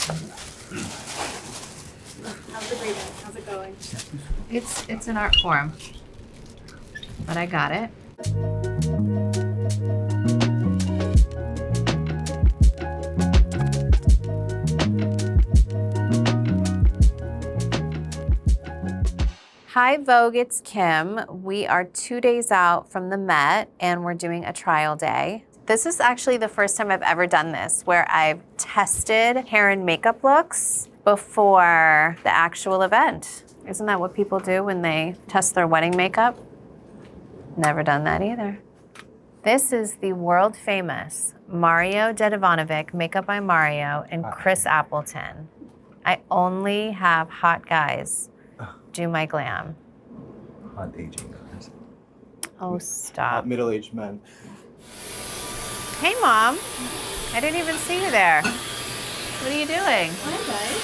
How's the reading? How's it going? It's an art form, but I got it. Hi Vogue, it's Kim. We are 2 days out from the Met and we're doing a trial day. This is actually the first time I've ever done this, where I've tested hair and makeup looks before the actual event. Isn't that what people do when they test their wedding makeup? Never done that either. This is the world famous Mario Dedivanovic Makeup by Mario and Chris Appleton. I only have hot guys do my glam. Hot aging guys. Oh, stop. Middle-aged men. Hey, Mom. I didn't even see you there. What are you doing? Hi, guys.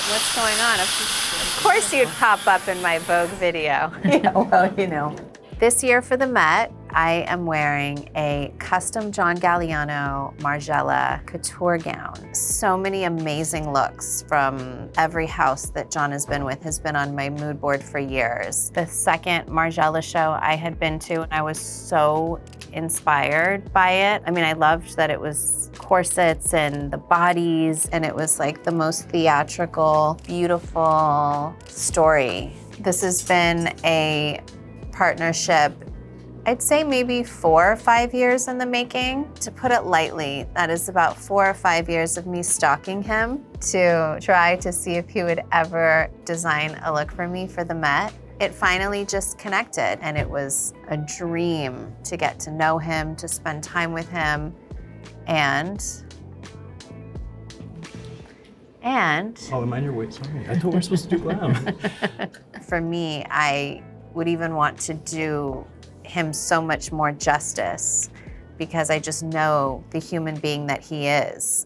What's going on? Of course you'd pop up in my Vogue video. Yeah, well, you know. This year for the Met, I am wearing a custom John Galliano Margiela couture gown. So many amazing looks from every house that John has been with has been on my mood board for years. The second Margiela show I had been to, and I was so inspired by it. I mean, I loved that it was corsets and the bodies, and it was like the most theatrical, beautiful story. This has been a partnership, I'd say maybe 4 or 5 years in the making. To put it lightly, that is about 4 or 5 years of me stalking him to try to see if he would ever design a look for me for the Met. It finally just connected, and it was a dream to get to know him, to spend time with him, and Oh, am I in your way? Sorry, I thought we were supposed to do glam. for me, I would even want to do him so much more justice because I just know the human being that he is.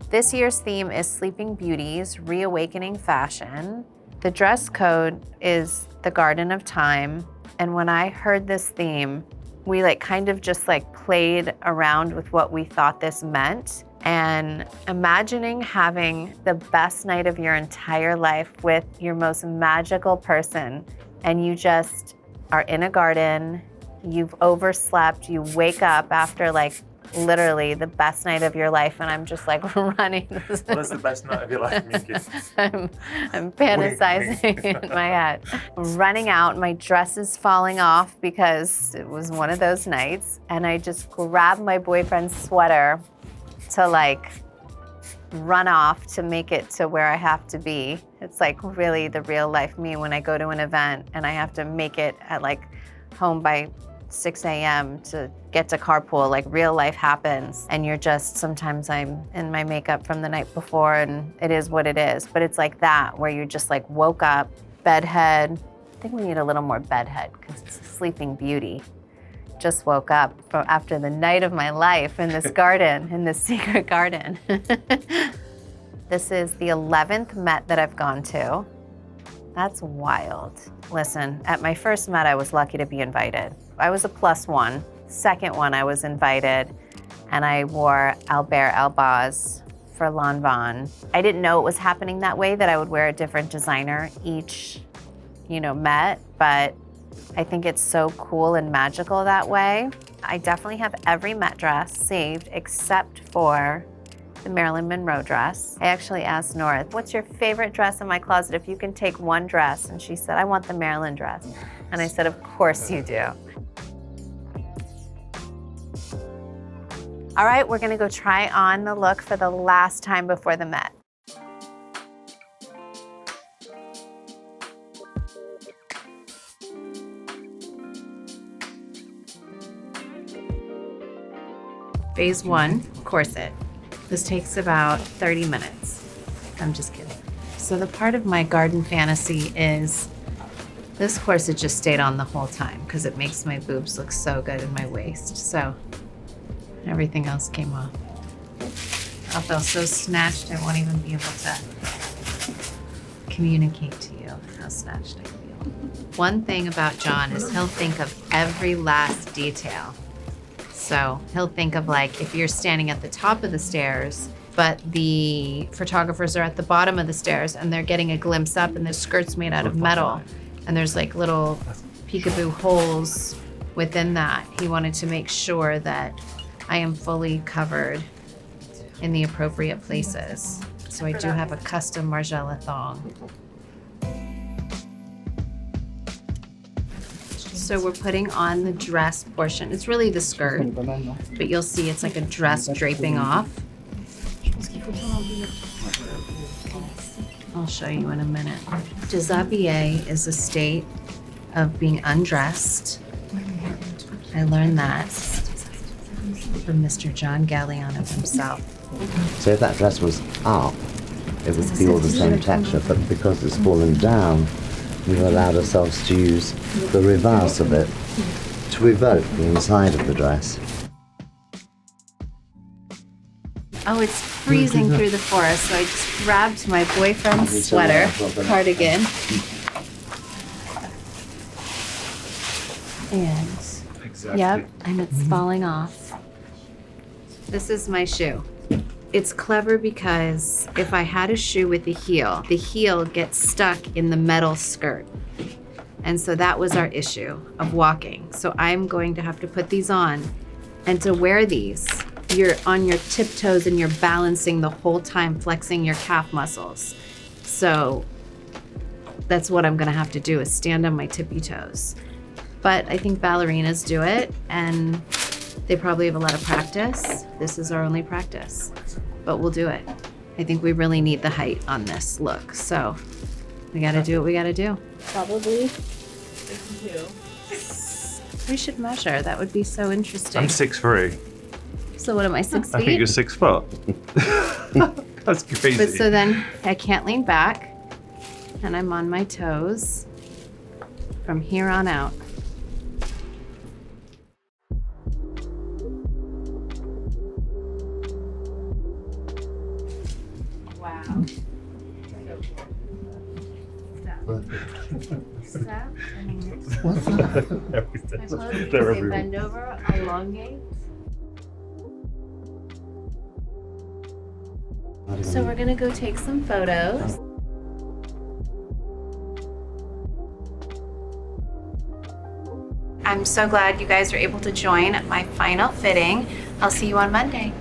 This year's theme is Sleeping Beauties, Reawakening Fashion. The dress code is the Garden of Time. And when I heard this theme, we kind of just played around with what we thought this meant. And imagining having the best night of your entire life with your most magical person, and you just are in a garden, you've overslept, you wake up after literally the best night of your life, and I'm just running. What is the best night of your life, Minky? I'm fantasizing in my head. Running out, my dress is falling off because it was one of those nights, and I just grabbed my boyfriend's sweater to run off to make it to where I have to be. It's really the real life me when I go to an event and I have to make it at home by 6 a.m. to get to carpool. Real life happens, and you're just, sometimes I'm in my makeup from the night before and it is what it is. But it's that where you just woke up, bedhead. I think we need a little more bedhead because it's a sleeping beauty. Just woke up after the night of my life in this garden, in this secret garden. This is the 11th Met that I've gone to. That's wild. Listen, at my first Met, I was lucky to be invited. I was a +1. Second one, I was invited, and I wore Albers for Lanvin. I didn't know it was happening that way, that I would wear a different designer each, Met, but I think it's so cool and magical that way. I definitely have every Met dress saved except for the Marilyn Monroe dress. I actually asked Nora, what's your favorite dress in my closet if you can take one dress? And she said, I want the Marilyn dress. And I said, of course you do. All right, we're gonna go try on the look for the last time before the Met. Phase 1, corset. This takes about 30 minutes. I'm just kidding. So the part of my garden fantasy is this corset just stayed on the whole time because it makes my boobs look so good in my waist. So everything else came off. I'll feel so snatched I won't even be able to communicate to you how snatched I feel. One thing about John is he'll think of every last detail. So he'll think of like if you're standing at the top of the stairs, but the photographers are at the bottom of the stairs and they're getting a glimpse up and the skirt's made out of metal and there's like little peekaboo holes within that. He wanted to make sure that I am fully covered in the appropriate places. So I do have a custom Margiela thong. So we're putting on the dress portion. It's really the skirt, but you'll see it's like a dress draping off. I'll show you in a minute. Déshabillé is a state of being undressed. I learned that from Mr. John Galliano himself. So if that dress was up, it would feel the same texture, but because it's fallen down, we've allowed ourselves to use the reverse of it to evoke the inside of the dress. Oh, it's freezing through the forest, so I just grabbed my boyfriend's sweater, cardigan, and yep, and it's falling off. This is my shoe. It's clever because if I had a shoe with the heel gets stuck in the metal skirt. And so that was our issue of walking. So I'm going to have to put these on. And to wear these, you're on your tiptoes and you're balancing the whole time, flexing your calf muscles. So that's what I'm gonna have to do is stand on my tippy toes. But I think ballerinas do it and they probably have a lot of practice. This is our only practice, but we'll do it. I think we really need the height on this look. So we gotta do what we gotta do. Probably 62. We should measure. That would be so interesting. I'm 6'3". So what am I, 6 feet? I think you're 6 foot. That's crazy. But so then I can't lean back and I'm on my toes from here on out. Wow. Stop. They're everywhere. Bend over, elongate. So we're gonna go take some photos. I'm so glad you guys are able to join my final fitting. I'll see you on Monday.